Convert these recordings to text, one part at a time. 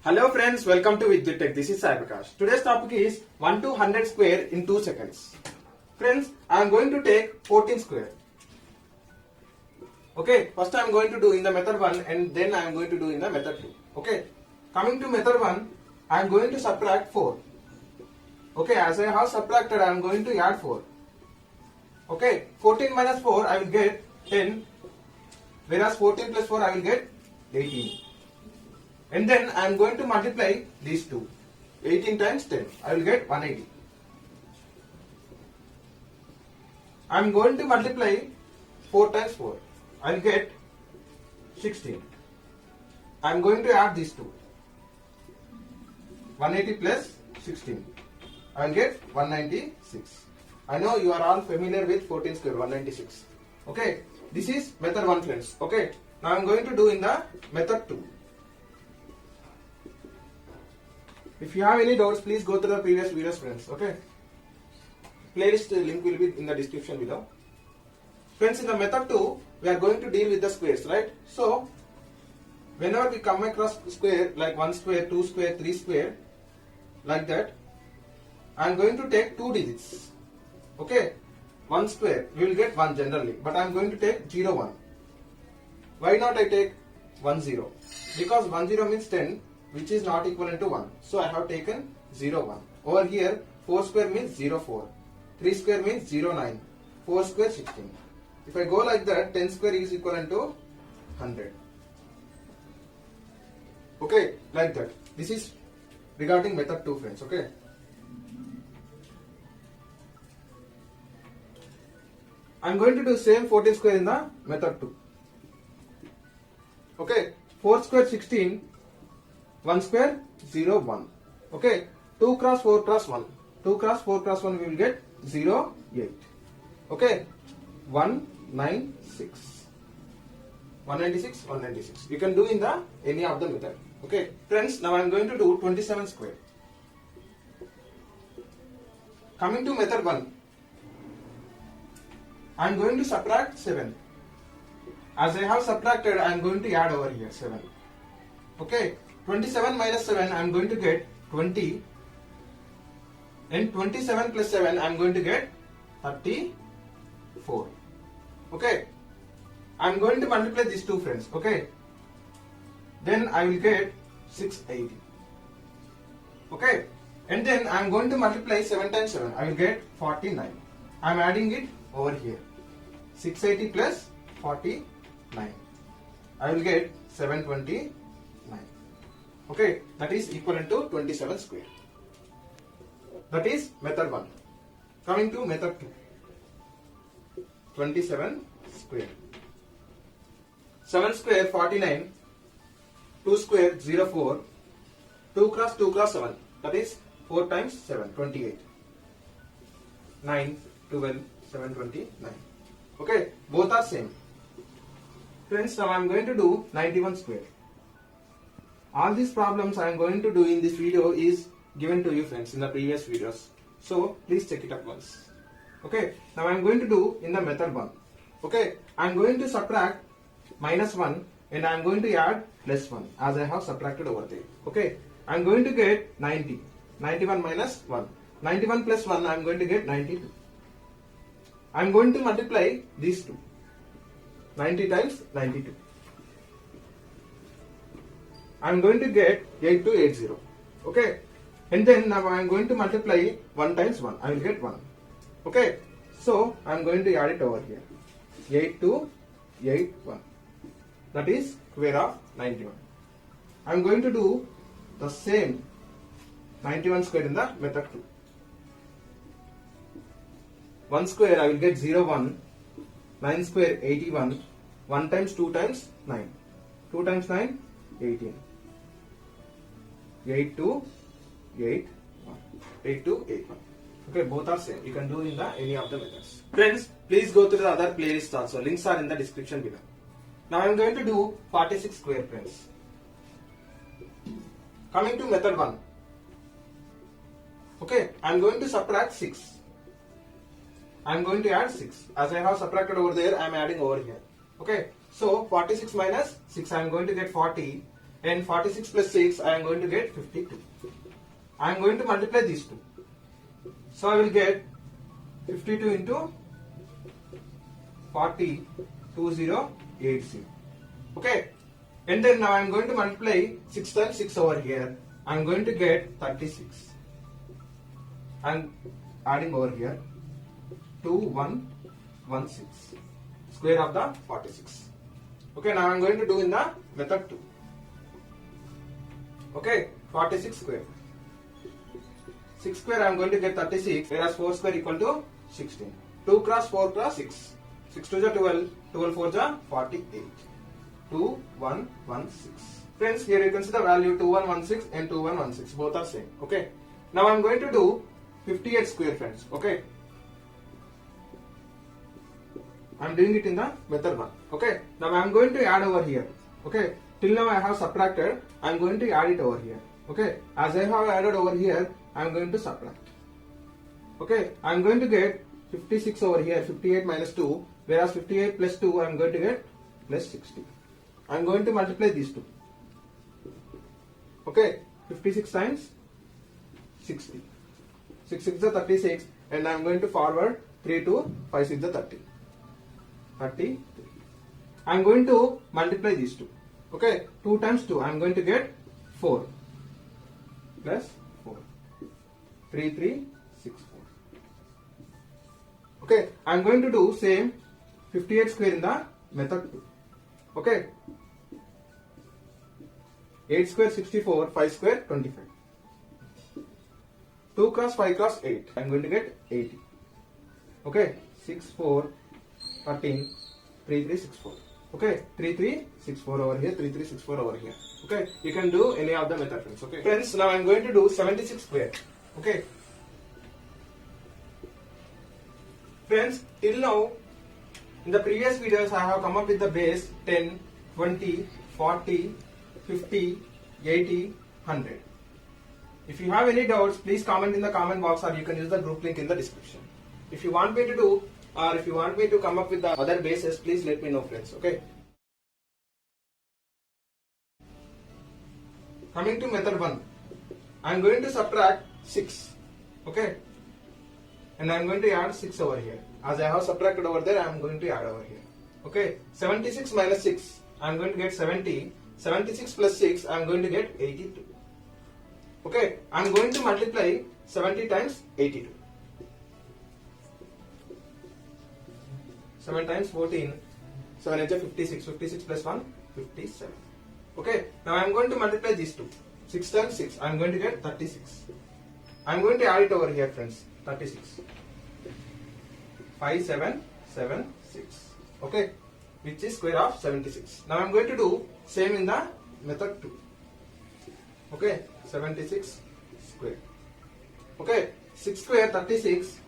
Hello friends, welcome to Vidyut Tech. This is Sai Prakash. Today's topic is 1 to 100 square in 2 seconds. Friends, I am going to take 14 square. Okay, first I am going to do in the method 1 and then I am going to do in the method 2. Okay, coming to method 1, I am going to subtract 4. Okay, as I have subtracted, I am going to add 4. Okay, 14 minus 4 I will get 10, whereas 14 plus 4 I will get 18. And then I am going to multiply these two. 18 times 10. I will get 180. I am going to multiply 4 times 4. I will get 16. I am going to add these two. 180 plus 16. I will get 196. I know you are all familiar with 14 square, 196. Okay. This is method 1, friends. Okay. Now I am going to do in the method 2. If you have any doubts, please go to the previous videos, friends. Okay. Playlist link will be in the description below. Friends, in the method 2, we are going to deal with the squares, right? So, whenever we come across square like 1 square, 2 square, 3 square, like that, I am going to take 2 digits. Okay. 1 square, we will get 1 generally, but I am going to take 0, 1. Why not I take 1, 0? Because 1, 0 means 10. Which is not equivalent to 1. So I have taken 0, 1. Over here, 4 square means 0, 4. 3 square means 0, 9. 4 square 16. If I go like that, 10 square is equivalent to 100. Okay, like that. This is regarding method 2, friends. Okay. I am going to do same 14 square in the method 2. Okay, 4 square 16. 1 square 0, 1. Okay, 2 cross 4 cross 1. 2 cross 4 cross 1 we will get 0, 8. Okay, 196. 196, 196. You can do in the any of the method. Okay, friends, now I am going to do 27 square. Coming to method 1, I am going to subtract 7. As I have subtracted, I am going to add over here 7. Okay. 27 minus 7 I am going to get 20, and 27 plus 7 I am going to get 34. Okay, I am going to multiply these two, friends. Okay, then I will get 680. Okay, and then I am going to multiply 7 times 7. I will get 49. I am adding it over here. 680 plus 49. I will get 729. Okay, that is equivalent to 27 square. That is method 1. Coming to method 2. 27 square. 7 square 49. 2 square 0, 4. 2 cross 2 cross 7. That is 4 times 7, 28. 9, 12, 7, 29. Okay, both are same. Friends, now I am going to do 91 square. All these problems I am going to do in this video is given to you, friends, in the previous videos. So please check it out once. Okay, now I am going to do in the method 1. Okay, I am going to subtract minus 1 and I am going to add plus 1 as I have subtracted over there. Okay, I am going to get 90. 91 minus 1. 91 plus 1 I am going to get 92. I am going to multiply these two. 90 times 92. I am going to get 8280. Okay, and then now I am going to multiply 1 times 1. I will get 1. Okay, so I am going to add it over here. 8281. That is square of 91. I am going to do the same 91 square in the method 2. 1 square I will get 0, 1. 9 square 81. 1 times 2 times 9. 2 times 9, 18. 8281. 8281. Okay, both are same. You can do in the any of the methods. Friends, please go to the other playlists also. Links are in the description below. Now I am going to do 46 square, friends. Coming to method 1. Okay, I am going to subtract 6. I am going to add 6. As I have subtracted over there, I am adding over here. Okay, so 46 minus 6, I am going to get 40. and 46 plus 6 I am going to get 52. I am going to multiply these two. So I will get 52 into 40, 2080. Okay. And then now I am going to multiply 6 times 6 over here. I am going to get 36. I am adding over here 2116. Square of the 46. Okay, now I am going to do in the method 2. Okay, 46 square. 6 square I am going to get 36, whereas 4 square equal to 16. 2 cross 4 cross 6. 6 2 is 12, 12 4 is 48. 2116. Friends, here you can see the value 2116 and 2116. Both are same. Okay. Now I am going to do 58 square, friends. Okay. I am doing it in the method 1. Okay. Now I am going to add over here. Okay. Till now I have subtracted. I am going to add it over here. Okay. As I have added over here, I am going to subtract. Okay. I am going to get 56 over here. 58 minus 2. Whereas 58 plus 2, I am going to get plus 60. I am going to multiply these two. Okay. 56 times 60. 6 6 is 36. And I am going to forward 3 to 5 6 is 30. 33. I am going to multiply these two. Okay, 2 times 2, I am going to get 4 plus 4. 3 3 6 4. Okay, I am going to do same 58 square in the method 2. Okay, 8 square 64, 5 square 25. 2 cross 5 cross 8, I am going to get 80. Okay, 6 4 13, 3 3 6 4. Okay, 3 3 6 4 over here, 3 3 6 4 over here. Okay, you can do any of the method, friends. Okay, friends, now I am going to do 76 square. Okay, friends, till now in the previous videos I have come up with the base 10, 20, 40, 50, 80, 100. If you have any doubts, please comment in the comment box, or you can use the group link in the description. If you want me to do, or if you want me to come up with the other bases, please let me know, friends. Okay. Coming to method 1, I am going to subtract 6. Okay. And I am going to add 6 over here. As I have subtracted over there, I am going to add over here. Okay. 76 minus 6, I am going to get 70. 76 plus 6, I am going to get 82. Okay. I am going to multiply 70 times 82. 7 times 14, 7 is 56, 56 plus 1, 57. Okay, now I am going to multiply these two. 6 times 6, I am going to get 36. I am going to add it over here, friends, 36. 5, 7, 7, 6. Okay, which is square of 76. Now I am going to do same in the method 2. Okay, 76 square. Okay, 6 square 36,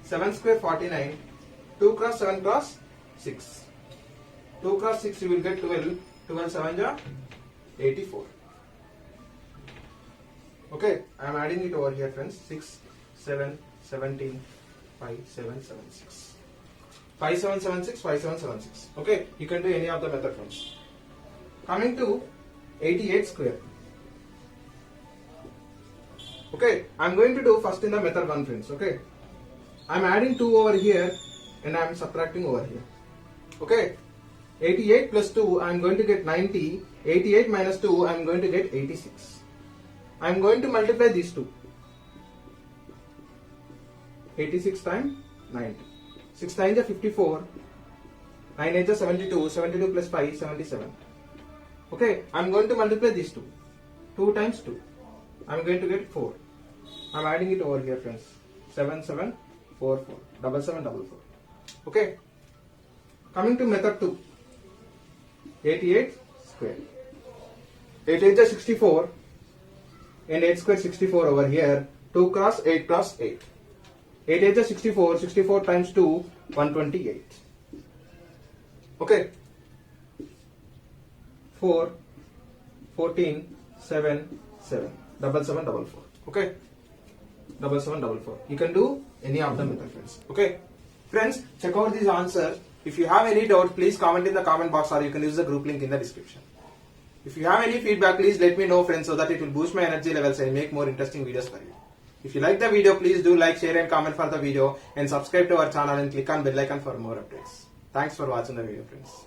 7 square 49, 2 cross 7 cross 6. 2 cross 6 you will get 12. 12 7 is 84. Okay, I am adding it over here, friends. 6, 7, 17, 5, 7, 7, 6. 5 7 7 6, 5 7 7 6. Okay, you can do any of the method, friends. Coming to 88 square. Okay, I am going to do first in the method 1, friends. Okay, I am adding 2 over here and I am subtracting over here. Okay, 88 plus 2 I am going to get 90. 88 minus 2 I am going to get 86. I am going to multiply these two. 86 times 90. 6 times 54. 9 is 72. 72 plus 5 77. Okay, I am going to multiply these two. 2 times 2. I am going to get 4. I am adding it over here, friends. 7 7 4 4. 7 7 4 4. Okay. Coming to method 2. 88 square. 88 is 64. And 8 square 64 over here. 2 cross 8 cross 8. 8 is 64. 64 times 2, 128. Okay. 4, 14, 7, 7. 7 7 4 4. Okay. 7 7 4 4. You can do any of the method, friends. Okay. Friends, check out these answers. If you have any doubt, please comment in the comment box, or you can use the group link in the description. If you have any feedback, please let me know, friends, so that it will boost my energy levels and make more interesting videos for you. If you like the video, please do like, share and comment for the video, and subscribe to our channel and click on bell icon for more updates. Thanks for watching the video, friends.